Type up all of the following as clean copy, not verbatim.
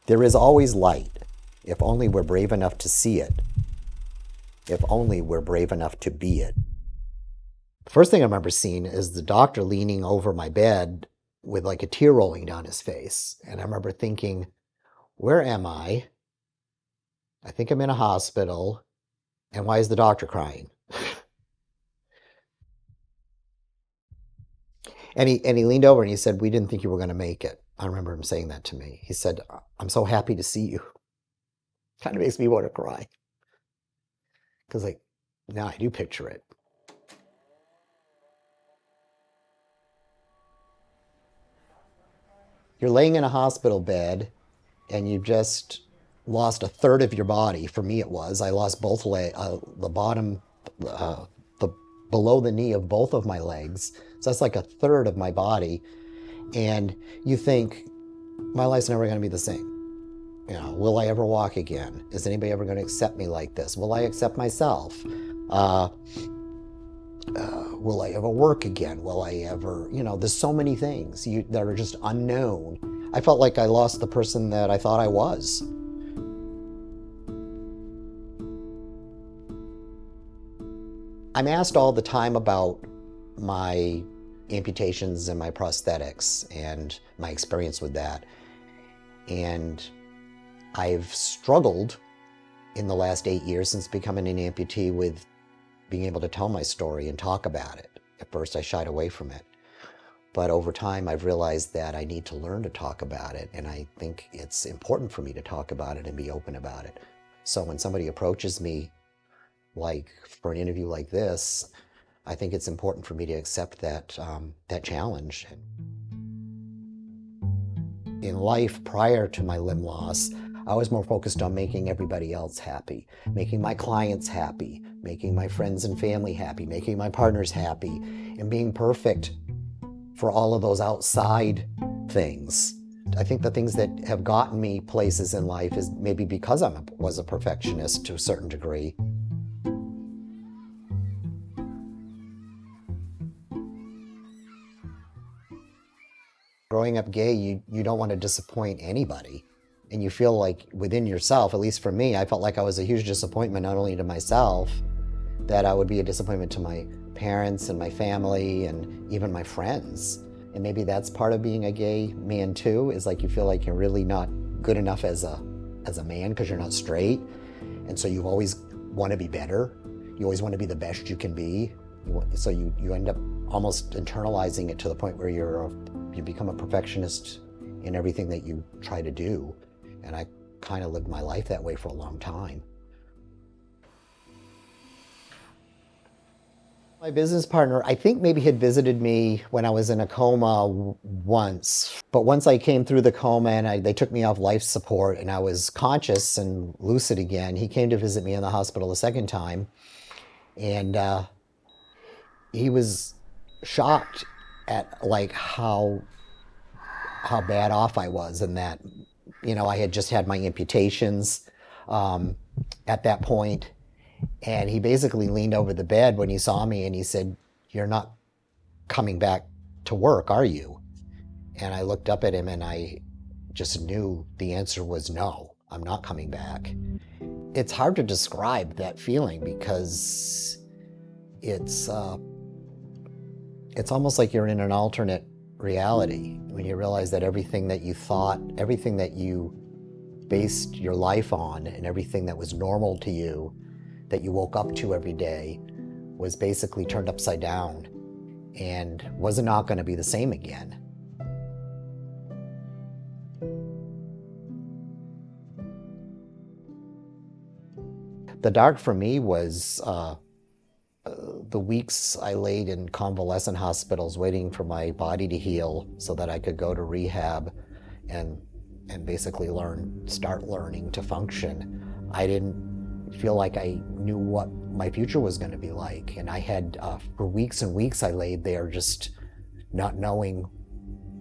There is always light, if only we're brave enough to see it, if only we're brave enough to be it. The first thing I remember seeing is the doctor leaning over my bed with like a tear rolling down his face. And I remember thinking, where am I? I think I'm in a hospital. And why is the doctor crying? And he leaned over and he said, we didn't think you were going to make it. I remember him saying that to me. He said, I'm so happy to see you. Kind of makes me want to cry. Because like, now I do picture it. You're laying in a hospital bed and you've just lost a third of your body. For me, it was. I lost both the bottom, the below the knee of both of my legs. So that's like a third of my body. And you think, my life's never going to be the same. You know, will I ever walk again? Is anybody ever going to accept me like this? Will I accept myself? Will I ever work again? Will I ever, there's so many things that are just unknown. I felt like I lost the person that I thought I was. I'm asked all the time about my amputations and my prosthetics and my experience with that. And I've struggled in the last 8 years since becoming an amputee with being able to tell my story and talk about it. At first I shied away from it. But over time I've realized that I need to learn to talk about it, and I think it's important for me to talk about it and be open about it. So when somebody approaches me like for an interview like this, I think it's important for me to accept that challenge. In life prior to my limb loss, I was more focused on making everybody else happy, making my clients happy, making my friends and family happy, making my partners happy, and being perfect for all of those outside things. I think the things that have gotten me places in life is maybe because I was a perfectionist to a certain degree. Growing up gay, you don't want to disappoint anybody. And you feel like within yourself, at least for me, I felt like I was a huge disappointment, not only to myself, that I would be a disappointment to my parents and my family and even my friends. And maybe that's part of being a gay man too, is like you feel like you're really not good enough as a man because you're not straight. And so you always want to be better. You always want to be the best you can be. So you end up almost internalizing it to the point where you become a perfectionist in everything that you try to do. And I kind of lived my life that way for a long time. My business partner, I think maybe had visited me when I was in a coma once. But once I came through the coma and they took me off life support and I was conscious and lucid again, he came to visit me in the hospital a second time. And he was shocked at like how bad off I was, and that, I had just had my amputations at that point. And he basically leaned over the bed when he saw me and he said, "You're not coming back to work, are you?" And I looked up at him and I just knew the answer was no, I'm not coming back. It's hard to describe that feeling because it's almost like you're in an alternate reality when you realize that everything that you thought, everything that you based your life on, and everything that was normal to you, that you woke up to every day, was basically turned upside down and was not going to be the same again. The dark for me was the weeks I laid in convalescent hospitals waiting for my body to heal so that I could go to rehab and basically start learning to function. I didn't feel like I knew what my future was going to be like. And I had, for weeks and weeks, I laid there just not knowing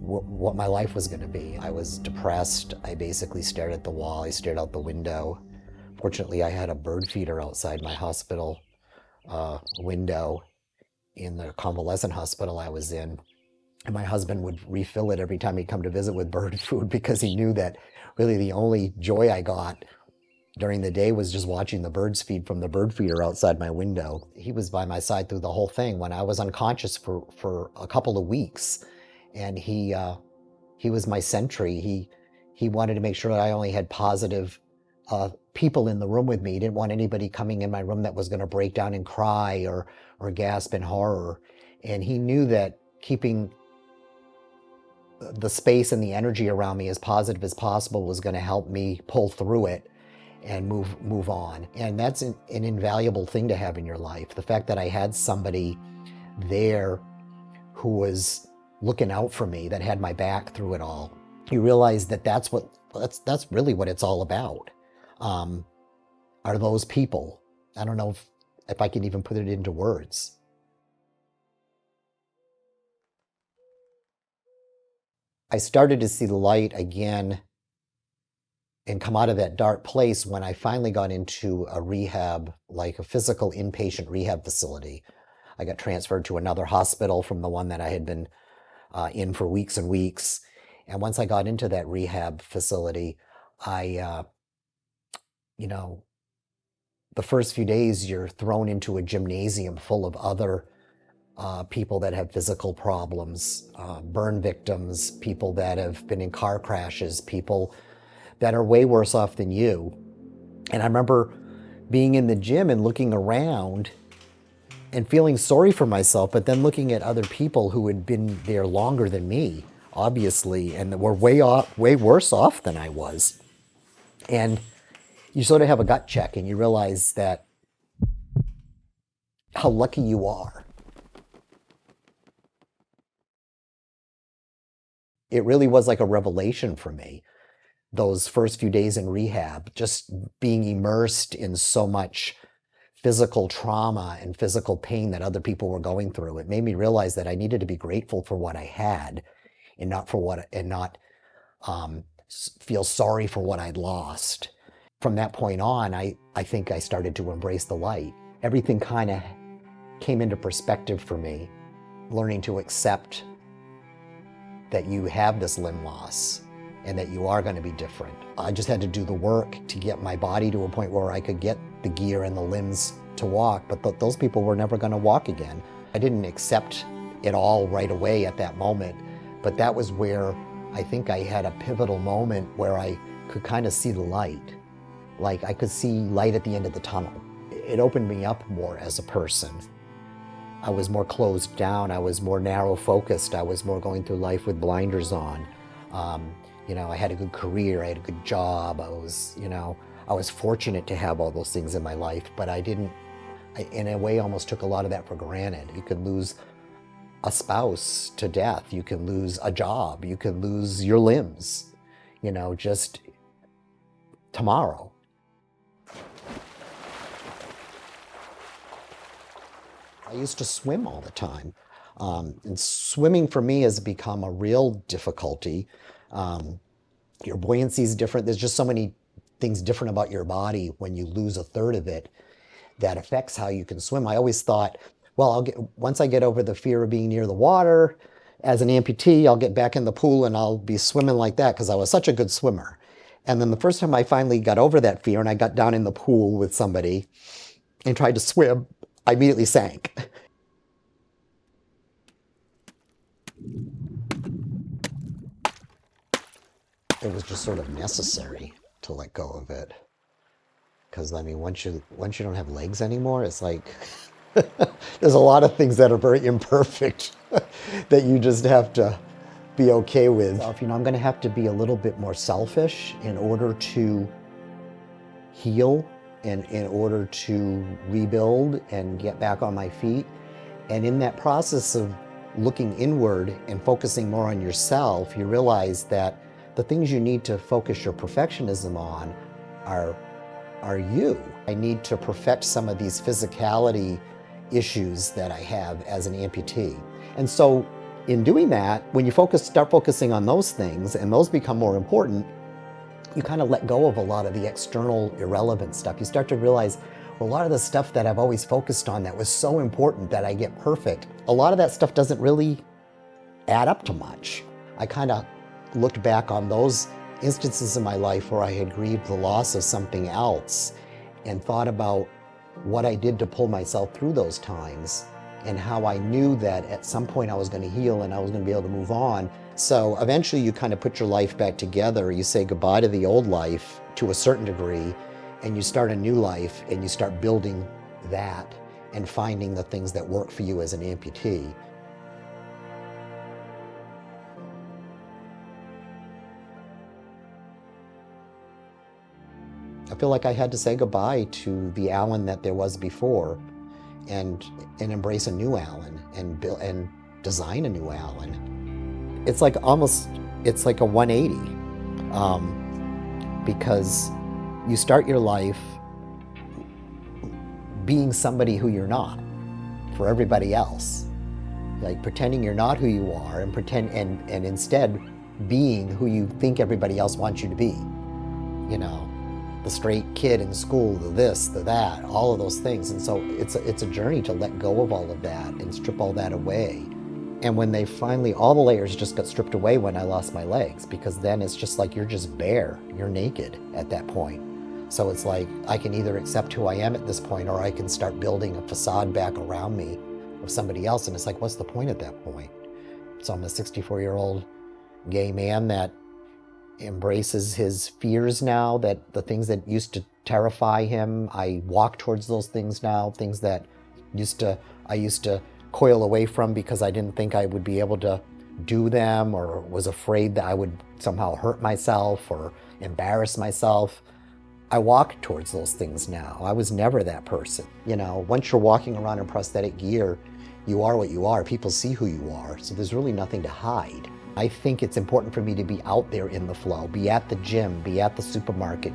what my life was going to be. I was depressed. I basically stared at the wall. I stared out the window. Fortunately, I had a bird feeder outside my hospital window in the convalescent hospital I was in. And my husband would refill it every time he'd come to visit with bird food because he knew that really the only joy I got during the day was just watching the birds feed from the bird feeder outside my window. He was by my side through the whole thing when I was unconscious for a couple of weeks. And he was my sentry. He wanted to make sure that I only had positive people in the room with me. He didn't want anybody coming in my room that was going to break down and cry or gasp in horror. And he knew that keeping the space and the energy around me as positive as possible was going to help me pull through it and move on. And that's an invaluable thing to have in your life. The fact that I had somebody there who was looking out for me, that had my back through it all. You realize that that's really what it's all about. Are those people. I don't know if I can even put it into words. I started to see the light again and come out of that dark place when I finally got into a rehab, like a physical inpatient rehab facility. I got transferred to another hospital from the one that I had been in for weeks and weeks. And once I got into that rehab facility, the first few days you're thrown into a gymnasium full of other people that have physical problems, burn victims, people that have been in car crashes, people that are way worse off than you. And I remember being in the gym and looking around and feeling sorry for myself, but then looking at other people who had been there longer than me, obviously, and were way worse off than I was. And you sort of have a gut check and you realize that how lucky you are. It really was like a revelation for me, those first few days in rehab, just being immersed in so much physical trauma and physical pain that other people were going through. It made me realize that I needed to be grateful for what I had and not feel sorry for what I'd lost. From that point on, I think I started to embrace the light. Everything kind of came into perspective for me, learning to accept that you have this limb loss and that you are going to be different. I just had to do the work to get my body to a point where I could get the gear and the limbs to walk, but those people were never going to walk again. I didn't accept it all right away at that moment, but that was where I think I had a pivotal moment where I could kind of see the light. Like I could see light at the end of the tunnel. It opened me up more as a person. I was more closed down. I was more narrow focused. I was more going through life with blinders on. I had a good career. I had a good job. I was fortunate to have all those things in my life, but I in a way, almost took a lot of that for granted. You could lose a spouse to death. You can lose a job. You can lose your limbs, just tomorrow. I used to swim all the time. And swimming for me has become a real difficulty. Your buoyancy is different. There's just so many things different about your body when you lose a third of it that affects how you can swim. I always thought, well, once I get over the fear of being near the water, as an amputee, I'll get back in the pool and I'll be swimming like that because I was such a good swimmer. And then the first time I finally got over that fear and I got down in the pool with somebody and tried to swim, I immediately sank. It was just sort of necessary to let go of it. Because, once you don't have legs anymore, it's like there's a lot of things that are very imperfect that you just have to be okay with. I'm going to have to be a little bit more selfish in order to heal and in order to rebuild and get back on my feet. And in that process of looking inward and focusing more on yourself, you realize that the things you need to focus your perfectionism on are you. I need to perfect some of these physicality issues that I have as an amputee. And so in doing that, when you start focusing on those things and those become more important, you kind of let go of a lot of the external irrelevant stuff. You start to realize, well, a lot of the stuff that I've always focused on that was so important that I get perfect, a lot of that stuff doesn't really add up to much. I kind of looked back on those instances in my life where I had grieved the loss of something else and thought about what I did to pull myself through those times and how I knew that at some point I was going to heal and I was going to be able to move on. So eventually you kind of put your life back together. You say goodbye to the old life to a certain degree, and you start a new life and you start building that and finding the things that work for you as an amputee. I feel like I had to say goodbye to the Alan that there was before and embrace a new Alan and build and design a new Alan. It's like it's like a 180 because you start your life being somebody who you're not for everybody else, like pretending you're not who you are and instead being who you think everybody else wants you to be. You know, the straight kid in school, the this, the that, all of those things. And so it's a journey to let go of all of that and strip all that away. And when they finally, all the layers just got stripped away when I lost my legs, because then it's just like you're just bare, you're naked at that point. So it's like I can either accept who I am at this point, or I can start building a facade back around me of somebody else. And it's like, what's the point at that point? So I'm a 64-year-old gay man that embraces his fears now, that the things that used to terrify him, I walk towards those things now, things that I used to coil away from because I didn't think I would be able to do them, or was afraid that I would somehow hurt myself or embarrass myself. I walk towards those things now. I was never that person. You know, once you're walking around in prosthetic gear, you are what you are. People see who you are, so there's really nothing to hide. I think it's important for me to be out there in the flow, be at the gym, be at the supermarket,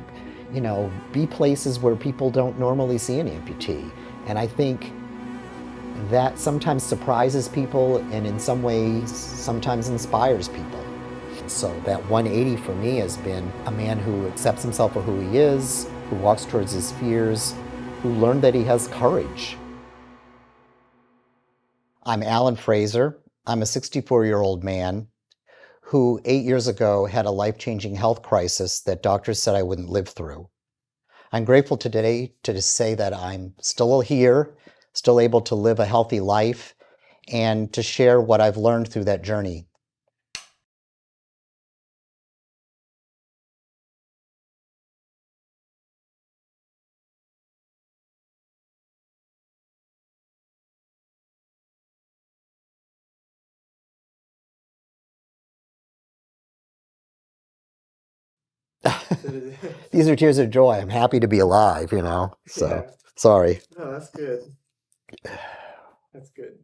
you know, be places where people don't normally see an amputee. And I think that sometimes surprises people and in some ways sometimes inspires people. So that 180 for me has been a man who accepts himself for who he is, who walks towards his fears, who learned that he has courage. I'm Alan Fraser. I'm a 64-year-old man who 8 years ago had a life-changing health crisis that doctors said I wouldn't live through. I'm grateful today to say that I'm still here, still able to live a healthy life, and to share what I've learned through that journey. These are tears of joy. I'm happy to be alive, you know. So, Yeah. sorry. No, that's good. That's good.